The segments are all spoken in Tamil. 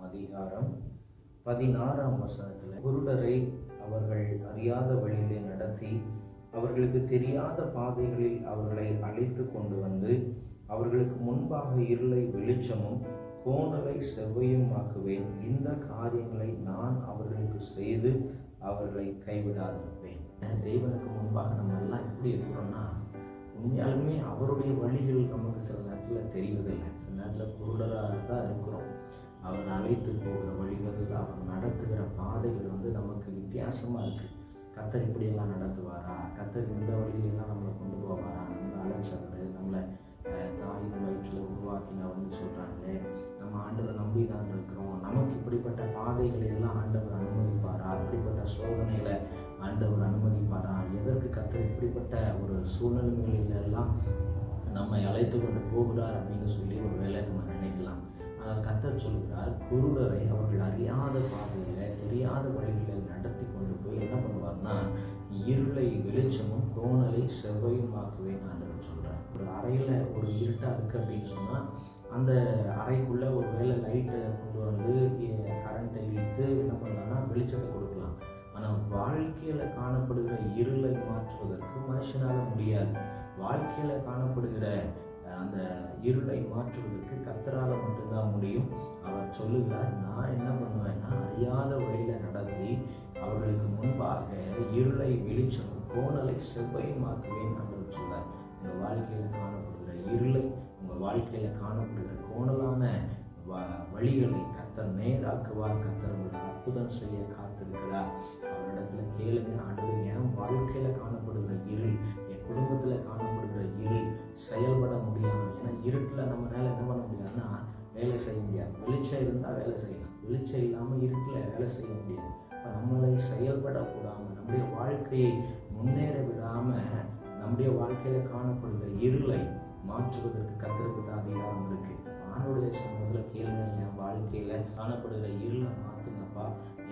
அதிகாரம் 16ஆம் வசனத்தில், குருடரை அவர்கள் அறியாத வழியிலே நடத்தி அவர்களுக்கு தெரியாத பாதைகளில் அவர்களை அழைத்து கொண்டு வந்து அவர்களுக்கு முன்பாக இருளை வெளிச்சமும் கோணலை செவ்வையும் ஆக்குவேன். இந்த காரியங்களை நான் அவர்களுக்கு செய்து அவர்களை கைவிடாதிருப்பேன். தேவனுக்கு முன்பாக நம்ம எல்லாம் எப்படி இருக்கிறோம்னா, உண்மையாலுமே அவருடைய வழிகள் நமக்கு சில நேரத்தில் தெரிவதில்லை. சில நேரத்தில் குருடராக தான் இருக்கிறோம். அவர் அழைத்து போகிற வழிகள், அவர் நடத்துகிற பாதைகள் நமக்கு வித்தியாசமாக இருக்குது. கர்த்தர் இப்படியெல்லாம் நடத்துவாரா? கர்த்தர் இந்த வழியிலெல்லாம் நம்மளை கொண்டு போவாரா? நம்மளை அழைச்சவர், நம்மளை தாயின் வயிற்றில் உருவாக்கினவர்னு சொல்கிறாங்களே, நம்ம ஆண்டவரை நம்பி தான் இருக்கிறோம். நமக்கு இப்படிப்பட்ட பாதைகளை எல்லாம் ஆண்டவர் அனுமதிப்பாரா? அப்படிப்பட்ட சோதனைகளை ஆண்டவர் அனுமதிப்பாரா? எதற்கு கர்த்தர் இப்படிப்பட்ட ஒரு சூழ்நிலைகளிலெல்லாம் நம்மை அழைத்து கொண்டு போகிறார் அப்படின்னு சொல்லி ஒரு வேளை நம்ம நினைக்கலாம். ஆனால் கர்த்தர் சொல்கிறார், குருடரை அவர்கள் அறியாத பாதையில் தெரியாத வழிகளில் நடத்தி கொண்டு போய் என்ன பண்ணுவார்னா, இருளை வெளிச்சமும் கோணலை செவ்வையும் ஆக்குவேன் ஆண்டவர் சொல்கிறார். ஒரு அறையில் ஒரு இருட்டாக இருக்குது அப்படின்னு சொன்னால், அந்த அறைக்குள்ளே ஒரு வேளை லைட்டை கொண்டு வந்து கரண்ட்டை இழுத்து என்ன பண்ணலாம்னா வெளிச்சத்தை கொடுக்கலாம். ஆனால் வாழ்க்கையில் காணப்படுகிற இருளை மாற்றுவதற்கு மனுஷனால் முடியாது. வாழ்க்கையில் காணப்படுகிற அந்த இருளை மாற்றுவதற்கு கர்த்தரால் மட்டும்தான் முடியும். அவர் சொல்லுகிறார், நான் என்ன பண்ணுவேன்னா, அறியாத வழியில் நடத்தி அவர்களுக்கு முன்பாக இருளை வெளிச்சமும் கோணலை செவ்வையுமாக்குவேன் என்று சொல்றார். உங்கள் வாழ்க்கையில் காணப்படுகிற இருளை, உங்கள் வாழ்க்கையில் காணப்படுகிற கோணலான வழிகளை கர்த்தர் நேராக்குவார். கர்த்தர் உங்களுக்கு அற்புதம் செய்ய காத்திருக்கிறார். அவரிடத்துல கேளுங்க, ஆண்டவரே, என் வாழ்க்கையில் காணப்படுகிற இருள், என் குடும்பத்தில் காணப்படுகிற இருள் செயல்பட முடியாமல், ஏன்னா இருட்டில் நம்மளால என்ன பண்ண முடியாதுன்னா வேலை செய்ய முடியாது. வெளிச்சம் இருந்தால் வேலை செய்யலாம், வெளிச்சம் இல்லாமல் இருட்டில் வேலை செய்ய முடியாது. இப்போ நம்மளை செயல்படக்கூடாமல், நம்முடைய வாழ்க்கையை முன்னேற விடாமல், நம்முடைய வாழ்க்கையில் காணப்படுகிற இருளை மாற்றுவதற்கு கர்த்தருக்கு தான் அதிகாரம் இருக்குது. ஆண்டவருடைய சமூகத்தில் கேளுங்க, என் வாழ்க்கையில் காணப்படுகிற இருளை மாற்றுங்கப்பா,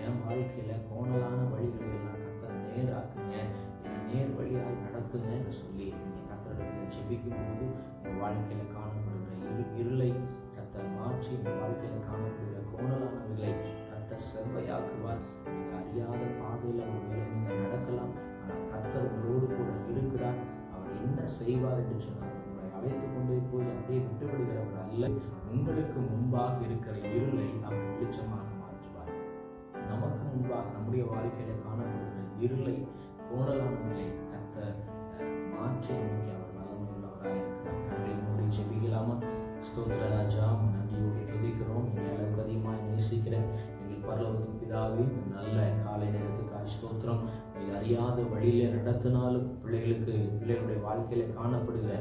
என் வாழ்க்கையில் கோணலான வழிகளை எல்லாம் கர்த்தர் நேராக்குங்க, என்னை நேர் வழியாக நடத்துங்கன்னு சொல்லி நீங்கள் கர்த்தரிடத்தில் ஜெபிக்கும் போது உங்கள் வாழ்க்கையில் காணப்படுகிற இருளை கர்த்தர் மாற்றி உங்கள் வாழ்க்கையில் காணப்படுகிற கோணலானவர்களை கர்த்தர் செவ்வையாக்குவார். நீங்கள் அறியாத பாதையில் ஒரு வேளை நீங்கள் நடக்கலாம், ஆனால் கர்த்தர் உங்களோடு கூட இருக்கிறார். அவர் என்ன செய்வார் என்று சொன்னார், உங்களை அழைத்து கொண்டு போய் அப்படியே விட்டுவிடுகிறவர் அல்ல. உங்களுக்கு முன்பாக இருக்கிற இருளை அவர் வெளிச்சமாக மாற்றுவார். நமக்கு முன்பாக நம்முடைய வாழ்க்கையில் காணப்படுகிற இருளை கோணலானவர்களை கர்த்தர் மாற்றி அமைக்க அவர் வல்லமையுள்ளவராக இருக்கிறார். கண்களை மூடி ஜெபிக்கலாமா? ஸ்தோத்திர ராஜா, நன்றியோடு துதிக்கிறோம். எங்கள் அளவுக்கு அதிகமாக நேசிக்கிற எங்கள் பரலோகத்தின் பிதாவே, நல்ல காலை நேரத்துக்காக ஸ்தோத்திரம். இது அறியாத வழியிலே நடத்தினாலும் பிள்ளைகளுடைய வாழ்க்கையில காணப்படுகிற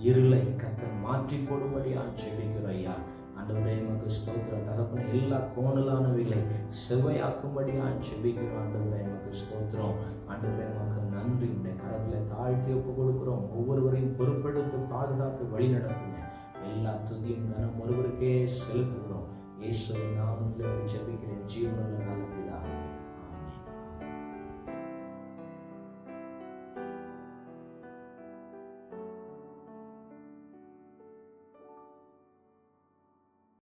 இருளை கர்த்தர் மாற்றி போடும்படியாக ஜெபிக்கிறோம் ஐயா. ஆண்டவரே, எமக்கு ஸ்தோத்திர தகப்பனே, எல்லா கோணலானவைகளை செவ்வையாக்கும்படியாக ஜெபிக்கிறோம். ஆண்டவரே, எமக்கு ஸ்தோத்திரம். ஆண்டவரே, எமக்கு நன்றி. இந்த கரத்தில் தாழ்த்தி ஒப்பு கொடுக்கிறோம். ஒவ்வொருவரையும் பொறுப்பெடுத்து பாதுகாத்து வழி நடத்துங்க. எல்லா துதியும் கனம் ஒருவருக்கே செலுத்துகிறோம். இயேசுவின் நாமத்தில் ஜெபிக்கிறேன், ஜீவனுள்ள நல்ல பிதாவே.